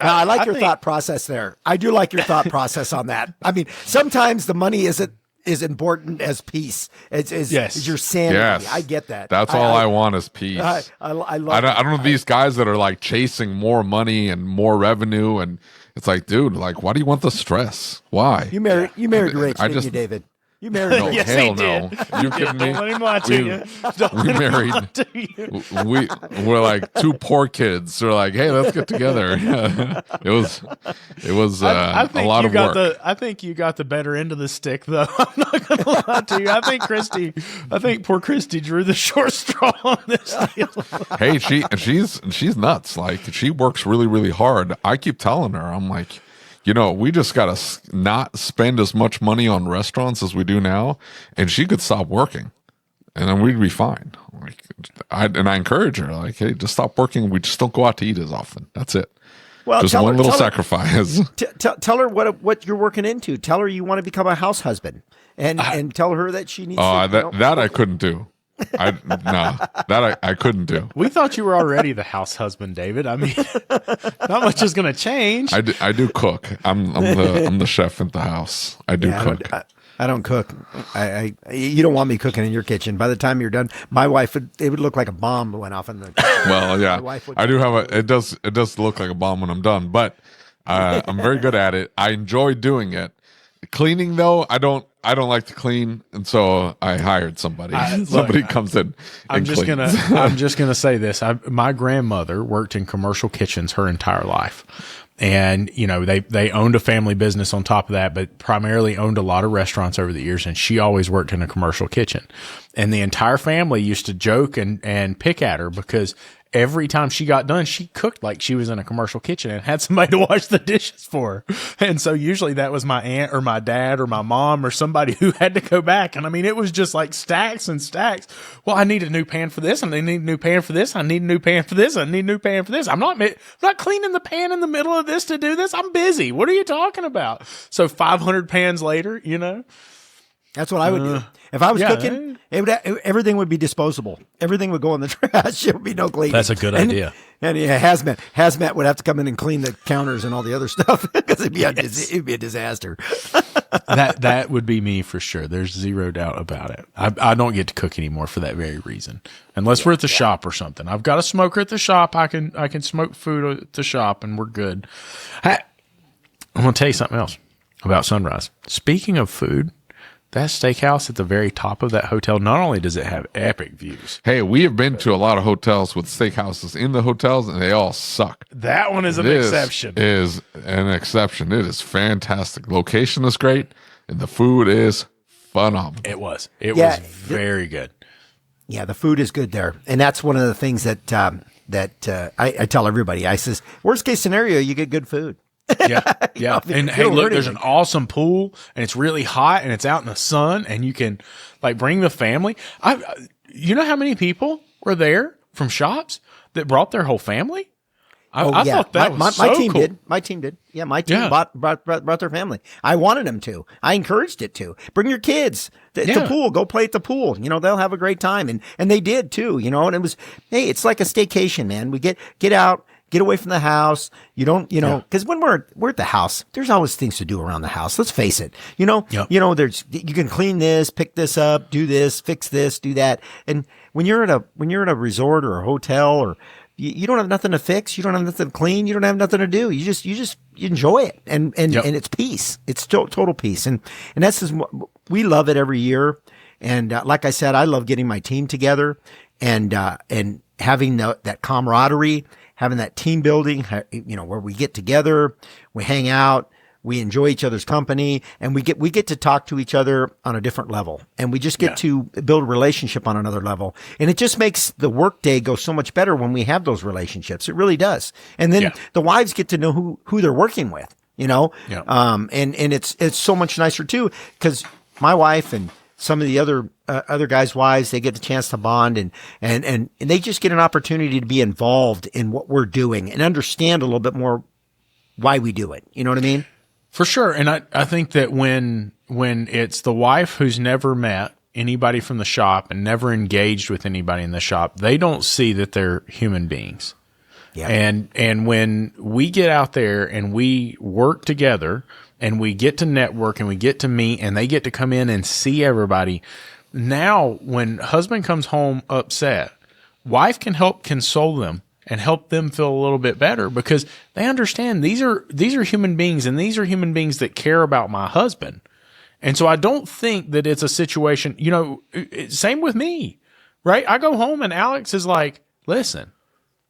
I like your thought process there. I do like your thought process on that. I mean, sometimes the money isn't as important as peace. It's your sanity. Yes. I get that. That's all I want is peace. I love I don't know these guys that are like chasing more money and more revenue, and it's like, dude, like, why do you want the stress? Why? You married rich, didn't you, David? You married no, rich. Yes, hell he no. did. You kidding me? Don't let him lie to you. We married. We're like 2 poor kids. We're like, hey, let's get together. It was a lot of work. I think you got the better end of the stick, though. I'm not going to lie to you. I think poor Christy drew the short straw on this deal. Hey, she's nuts. Like, she works really, really hard. I keep telling her, I'm like, you know, we just got to not spend as much money on restaurants as we do now, and she could stop working, and then we'd be fine. Like, I encourage her, like, hey, just stop working. We just don't go out to eat as often. That's it. Well, just one little sacrifice. Tell her what you're working into. Tell her you want to become a house husband, and tell her that she needs. That I couldn't do. I couldn't do. We thought you were already the house husband, David. I mean, not much is going to change. I do cook. I'm the chef at the house. I do cook. I don't cook. You don't want me cooking in your kitchen. By the time you're done, my wife it would look like a bomb went off in the. Well, yeah, I do have it does look like a bomb when I'm done, but I'm very good at it. I enjoy doing it. Cleaning though, I don't like to clean, and so I hired somebody. Somebody comes in. I'm just gonna say this. My grandmother worked in commercial kitchens her entire life. And, they owned a family business on top of that, but primarily owned a lot of restaurants over the years. And she always worked in a commercial kitchen. And the entire family used to joke and pick at her because every time she got done, she cooked like she was in a commercial kitchen and had somebody to wash the dishes for her. And so usually that was my aunt or my dad or my mom or somebody who had to go back. And I mean, it was just like stacks and stacks. Well, I need a new pan for this, and I need a new pan for this. I need a new pan for this. I need a new pan for this. I'm not cleaning the pan in the middle of this to do this. I'm busy. What are you talking about? So 500 pans later, That's what I would do. If I was cooking, everything would be disposable. Everything would go in the trash. There would be no cleaning. That's a good idea. And hazmat would have to come in and clean the counters and all the other stuff because it'd be a disaster. That would be me for sure. There's zero doubt about it. I don't get to cook anymore for that very reason, unless we're at the shop or something. I've got a smoker at the shop. I can smoke food at the shop, and we're good. I'm gonna tell you something else about Sunrise. Speaking of food. That steakhouse at the very top of that hotel, not only does it have epic views. Hey, we have been to a lot of hotels with steakhouses in the hotels, and they all suck. That one is an exception. Is an exception. It is fantastic. Location is great, and the food is phenomenal. It was. It was very good. Yeah, the food is good there, and that's one of the things that I tell everybody. I says, worst case scenario, you get good food. Yeah. And hey, look, there's an awesome pool, and it's really hot, and it's out in the sun, and you can bring the family. You know how many people were there from shops that brought their whole family? I thought that was my so team cool. did. My team did. Yeah, my team brought their family. I wanted them to. I encouraged it to. Bring your kids to the pool. Go play at the pool. They'll have a great time, and they did too. And it was, hey, it's like a staycation, man. We get out. Get away from the house. You don't, because when we're at the house, there's always things to do around the house. Let's face it. There's, you can clean this, pick this up, do this, fix this, do that. And when you're at a resort or a hotel, or you don't have nothing to fix, you don't have nothing to clean, you don't have nothing to do. You just enjoy it. And it's peace. It's total peace. And that's just, we love it every year. And like I said, I love getting my team together and having that camaraderie. Having that team building, where we get together, we hang out, we enjoy each other's company, and we get to talk to each other on a different level, and we just get to build a relationship on another level, and it just makes the work day go so much better when we have those relationships. It really does, and then the wives get to know who they're working with, and it's so much nicer too, because my wife and some of the other guys' wives, they get the chance to bond and they just get an opportunity to be involved in what we're doing and understand a little bit more why we do it. You know what I mean? For sure. And I think that when it's the wife who's never met anybody from the shop and never engaged with anybody in the shop, they don't see that they're human beings. Yeah. And when we get out there and we work together and we get to network and we get to meet and they get to come in and see everybody. Now, when husband comes home upset, wife can help console them and help them feel a little bit better because they understand these are human beings, and these are human beings that care about my husband. And so I don't think that it's a situation, same with me, right? I go home and Alex is like, listen,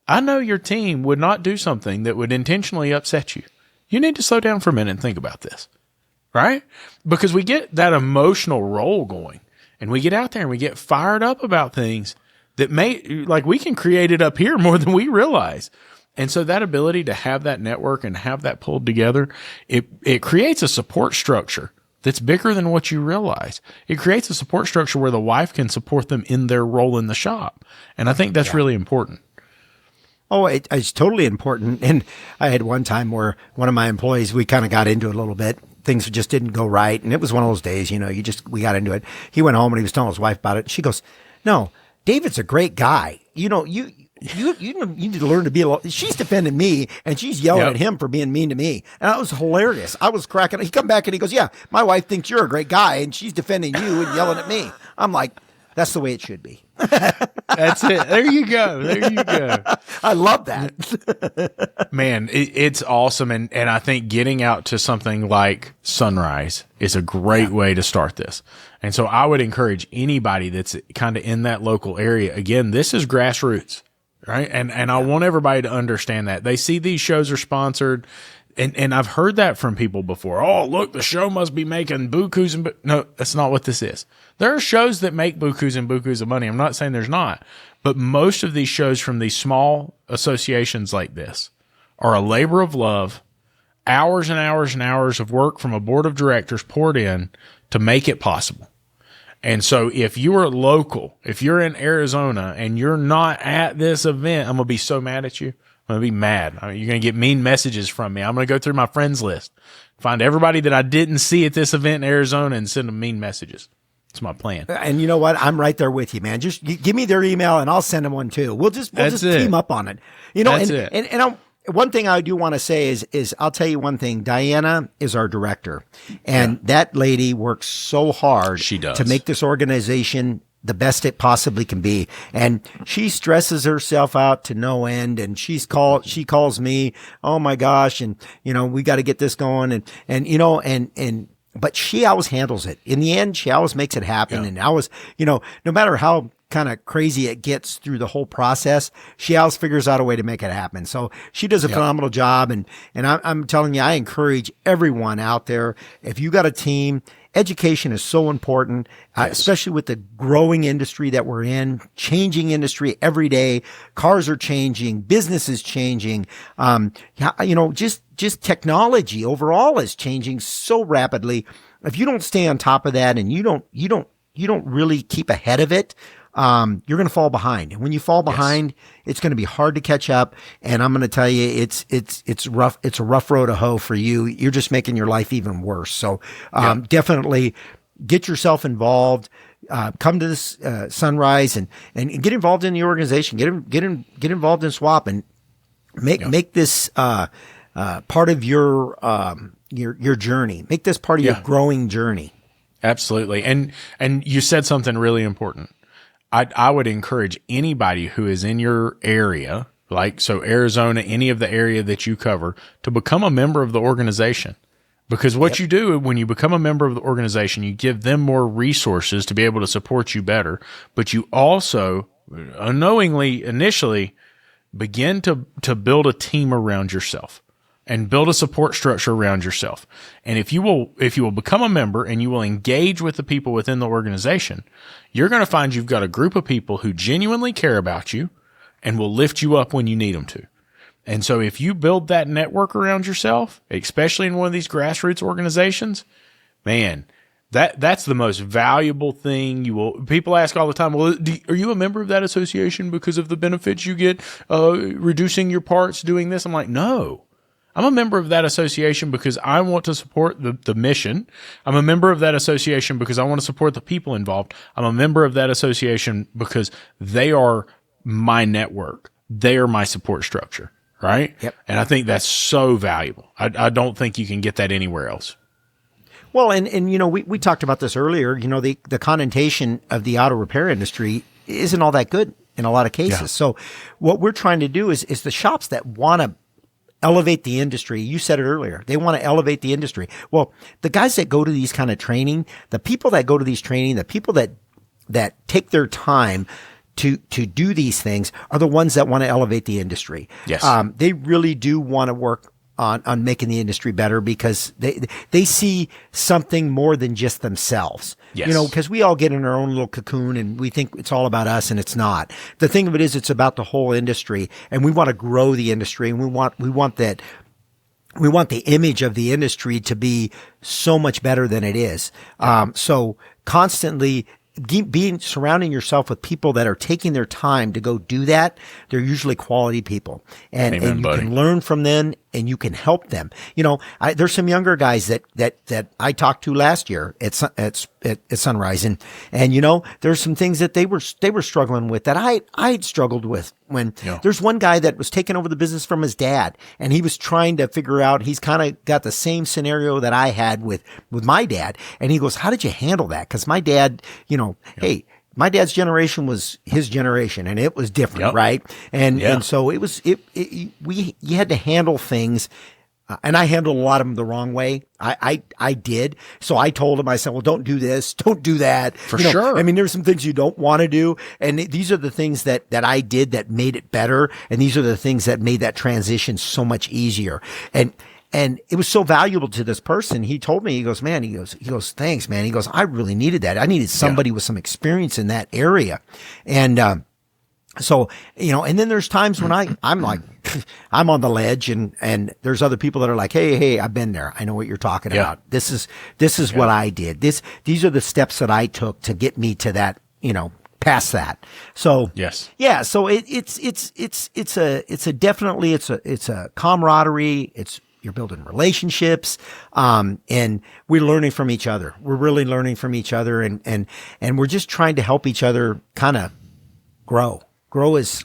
I know your team would not do something that would intentionally upset you. You need to slow down for a minute and think about this, right? Because we get that emotional roll going and we get out there and we get fired up about things that we can create it up here more than we realize. And so that ability to have that network and have that pulled together, it creates a support structure that's bigger than what you realize. It creates a support structure where the wife can support them in their role in the shop. And I think that's really important. Oh, it's totally important. And I had one time where one of my employees, we kind of got into it a little bit. Things just didn't go right. And it was one of those days, we got into it. He went home and he was telling his wife about it. She goes, no, David's a great guy. You need to learn to be a little. She's defending me and she's yelling at him for being mean to me. And that was hilarious. I was cracking. He come back and he goes, yeah, my wife thinks you're a great guy and she's defending you and yelling at me. I'm like, that's the way it should be. That's it. There you go. I love that. Man, it's awesome. And I think getting out to something like Sunrise is a great way to start this. And so I would encourage anybody that's kind of in that local area. Again, this is grassroots, right? And I want everybody to understand that. They see these shows are sponsored. And I've heard that from people before. Oh, look, the show must be making bukus and no, that's not what this is. There are shows that make bukus and bukus of money. I'm not saying there's not, but most of these shows from these small associations like this are a labor of love, hours and hours and hours of work from a board of directors poured in to make it possible. And so if you are local, if you're in Arizona and you're not at this event, I'm going to be so mad at you. I'm going to be mad. You're going to get mean messages from me. I'm going to go through my friends list, find everybody that I didn't see at this event in Arizona and send them mean messages. That's my plan. And you know what? I'm right there with you, man. Just give me their email and I'll send them one too. We'll just team up on it. One thing I do want to say is I'll tell you one thing. Diana is our director, and that lady works so hard to make this organization the best it possibly can be. And she stresses herself out to no end. And she calls me, oh my gosh. And, we got to get this going. But she always handles it. In the end, she always makes it happen. Yeah. And always, no matter how kind of crazy it gets through the whole process, she always figures out a way to make it happen. So she does a phenomenal job. And I'm telling you, I encourage everyone out there, if you got a team, education is so important, especially with the growing industry that we're in, changing industry every day. Cars are changing, business is changing. Just technology overall is changing so rapidly. If you don't stay on top of that and you don't really keep ahead of it, you're going to fall behind. And when you fall behind, it's going to be hard to catch up. And I'm going to tell you, it's rough. It's a rough road to hoe for you. You're just making your life even worse. So, definitely get yourself involved. Come to this, Sunrise and get involved in the organization. Get involved in SWAP and make this, part of your journey. Make this part of your growing journey. Absolutely. And you said something really important. I would encourage anybody who is in your area, so Arizona, any of the area that you cover, to become a member of the organization. Because what you do when you become a member of the organization, you give them more resources to be able to support you better, but you also unknowingly initially begin to build a team around yourself and build a support structure around yourself. And if you will become a member and you will engage with the people within the organization, you're going to find you've got a group of people who genuinely care about you and will lift you up when you need them to. And so if you build that network around yourself, especially in one of these grassroots organizations, man, that's the most valuable thing people ask all the time, well, are you a member of that association because of the benefits you get, reducing your parts, doing this? I'm like, no. I'm a member of that association because I want to support the mission. I'm a member of that association because I want to support the people involved. I'm a member of that association because they are my network. They are my support structure, right? Yep. And I think that's so valuable. I don't think you can get that anywhere else. Well, and we talked about this earlier. The connotation of the auto repair industry isn't all that good in a lot of cases. Yeah. So what we're trying to do is the shops that want to elevate the industry. You said it earlier. They want to elevate the industry. Well, the guys that go to these kind of training, the people that go to these training, the people that take their time to do these things are the ones that want to elevate the industry. Yes. They really do want to work on making the industry better because they see something more than just themselves. Yes. Because we all get in our own little cocoon and we think it's all about us and it's not. The thing of it is it's about the whole industry and we want to grow the industry and we want the image of the industry to be so much better than it is. So constantly being surrounding yourself with people that are taking their time to go do that, they're usually quality people, and you can learn from them and you can help them. There's some younger guys that I talked to last year at Sunrise, and there's some things that they were struggling with that I'd struggled with. There's one guy that was taking over the business from his dad, and he was trying to figure out, he's kind of got the same scenario that I had with my dad. And he goes, how did you handle that? Cause my dad, hey, my dad's generation was his generation and it was different. Right. And so you had to handle things. And I handled a lot of them the wrong way. I did. So I told him, I said, well, don't do this. Don't do that. For sure. I mean, there's some things you don't want to do. And these are the things that I did that made it better. And these are the things that made that transition so much easier. And it was so valuable to this person. He told me, he goes, thanks, man. He goes, I really needed that. I needed somebody with some experience in that area. And, so, and then there's times when I'm like, I'm on the ledge and there's other people that are like, Hey, I've been there. I know what you're talking about. This is what I did. These are the steps that I took to get me to that, past that. So, yeah. So it's a camaraderie. You're building relationships, and we're learning from each other. We're really learning from each other, and we're just trying to help each other kind of grow as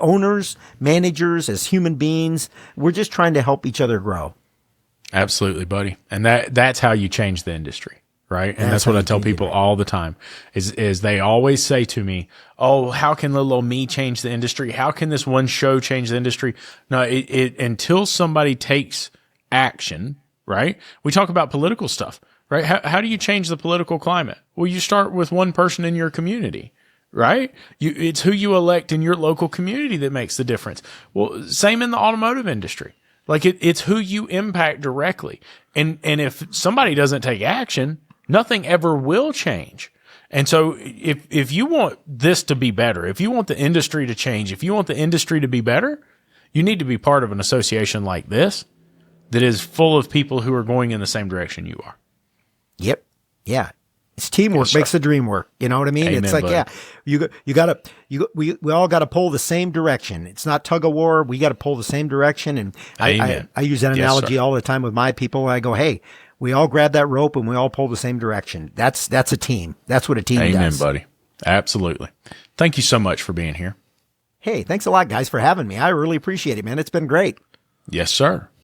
owners, managers, as human beings. We're just trying to help each other grow. Absolutely, buddy. And that's how you change the industry. Right. And that's what I tell people all the time is they always say to me, oh, how can little old me change the industry? How can this one show change the industry? No, it until somebody takes action, right? We talk about political stuff, right? How do you change the political climate? Well, you start with one person in your community, right? It's who you elect in your local community that makes the difference. Well, same in the automotive industry. Like it's who you impact directly. And if somebody doesn't take action, nothing ever will change. And so if you want this to be better, if you want the industry to change, if you want the industry to be better, you need to be part of an association like this that is full of people who are going in the same direction you are. Yep. Yeah. It's teamwork makes the dream work. You know what I mean? Amen, it's like, buddy. We all got to pull the same direction. It's not tug of war. We got to pull the same direction. And I use that analogy all the time with my people. I go, hey, we all grab that rope and we all pull the same direction. That's a team. That's what a team does. Amen, buddy. Absolutely. Thank you so much for being here. Hey, thanks a lot, guys, for having me. I really appreciate it, man. It's been great. Yes, sir.